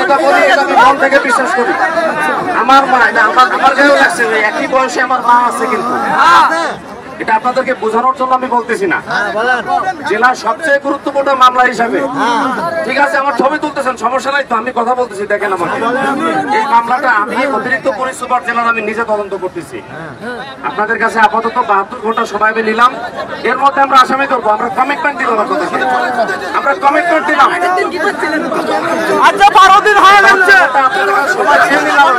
কথা বলি আমি মন থেকে বিশ্বাস করি। আমার মা আমার গায়েও লাগছে, একই বয়সে আমার মা আছে, কিন্তু এটা আপনাদেরকে বোঝানোর জন্য আমি বলতেছি না। জেলার সবচেয়ে গুরুত্বপূর্ণ মামলা হিসাবে, ঠিক আছে আমার ছবি তুলতেছেন সমস্যা নাই তো, আমি কথা বলতেছি দেখেন আমাকে। এই মামলাটা আমি অতিরিক্ত পুলিশ সুপার জেলার আমি নিজে তদন্ত করতেছি। আপনাদের কাছে আপাতত 72 ঘন্টা সময় নিলাম, এর মধ্যে আমরা আসামি করবো। আমরা কমিটমেন্ট দিলাম, আমরা কমিটমেন্ট দিলাম। আচ্ছা 12 দিন হয়ে গেছে, সময় চেয়ে নিলাম,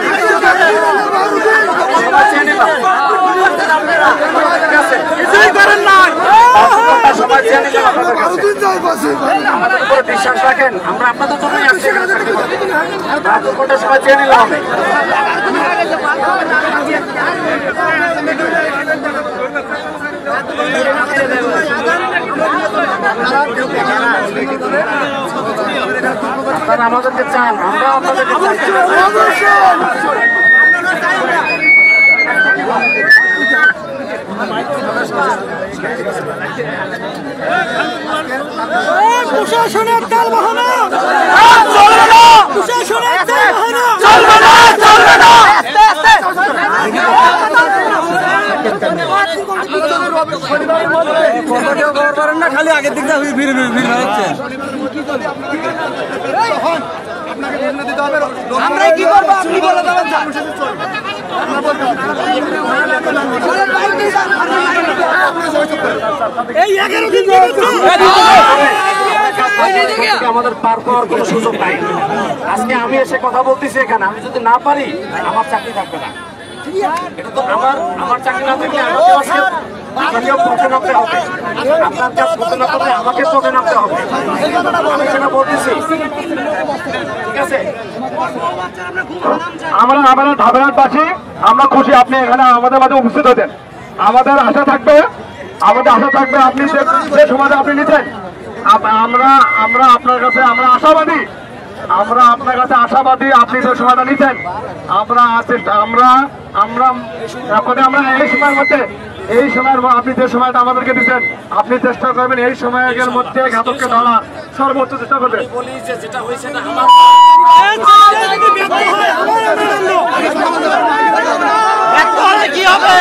সময় চেয়ে নিলাম। আমাদের উপরে বিশ্বাস রাখেন, আমরা আপনাদের জন্যই আসছি। 72 ঘন্টা সময় চেয়ে নিলাম। আপনারা আমাদেরকে চান, আমরা আপনাদেরকে চাই। প্রশাসনের তাল বাহানা চলবে না, প্রশাসনের তাল বাহানা চলবে না, চলবে না। খালি আগের দিক ভিড় হচ্ছে। আমরা কি করবো আপনি বলে দেবেন। আমাদের পার পাওয়ার কোনো সুযোগ নাই। আজকে আমি এসে কথা বলতেছি এখানে, আমি যদি না পারি আমার চাকরি থাকবে না। এটা তো আমার চাকরি না থাকলে আমাকেও পথে নামতে হবে। আপনার কাজ পথে না করলে আমাকে পথে নামতে হবে। আমি সেটা বলতেছি, ঠিক আছে। আমরা ধাবেরাটবাসী আমরা খুশি আপনি এখানে আমাদের মাঝে উপস্থিত হতেন। আমাদের আশা থাকবে আপনি যে সমাজে আপনি নিচ্ছেন, আমরা আপনার কাছে আশাবাদী, আপনি যে সমাধান নিচ্ছেন আমরা এই সময়ের আপনি যে সময়টা আমাদেরকে দিচ্ছেন, আপনি চেষ্টা করবেন এই সময়ের মধ্যে ঘাতককে ধরা সর্বোচ্চ চেষ্টা করবেন। কি হবে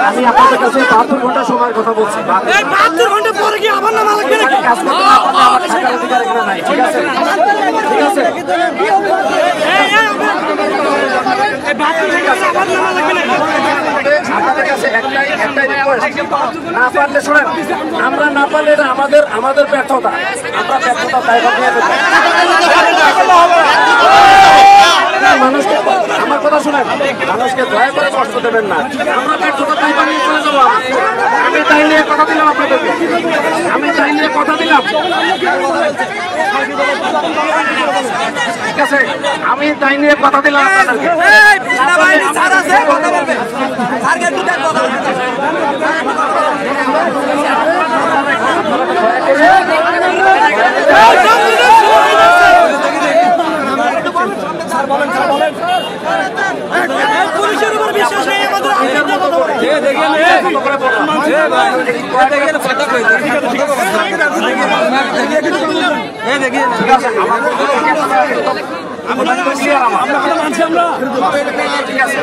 আমি আপনাদের কাছে 72 ঘন্টা সময়ের কথা বলছি। 72 ঘন্টা পরে কি আবার নামা লাগবে নাকি? কাজ করতে না পারলে আমার থাকার অধিকার এখানে নাই, ঠিক আছে, ঠিক আছে। আপনাদের কাছে একটাই রিকোয়েস্ট, না পারলে শোনেন, আমরা না পারলে এটা আমাদের ব্যর্থতা, আমরা ব্যর্থতা দায়ভার নিয়ে নেব। মানুষকে, আমার কথা শুনেন, মানুষকে দয়া করে কষ্ট দেবেন না। আমরা ব্যর্থতা দায়ভার নিয়ে চলে যাবো। আমি তাই নিয়ে কথা দিলাম আপনাদেরকে, ঠিক আছে, আমি তাই নিয়ে কথা দিলাম আপনাদেরকে। পুলিশের উপর বিশ্বাস নেই আমাদের। ঠিক আছে।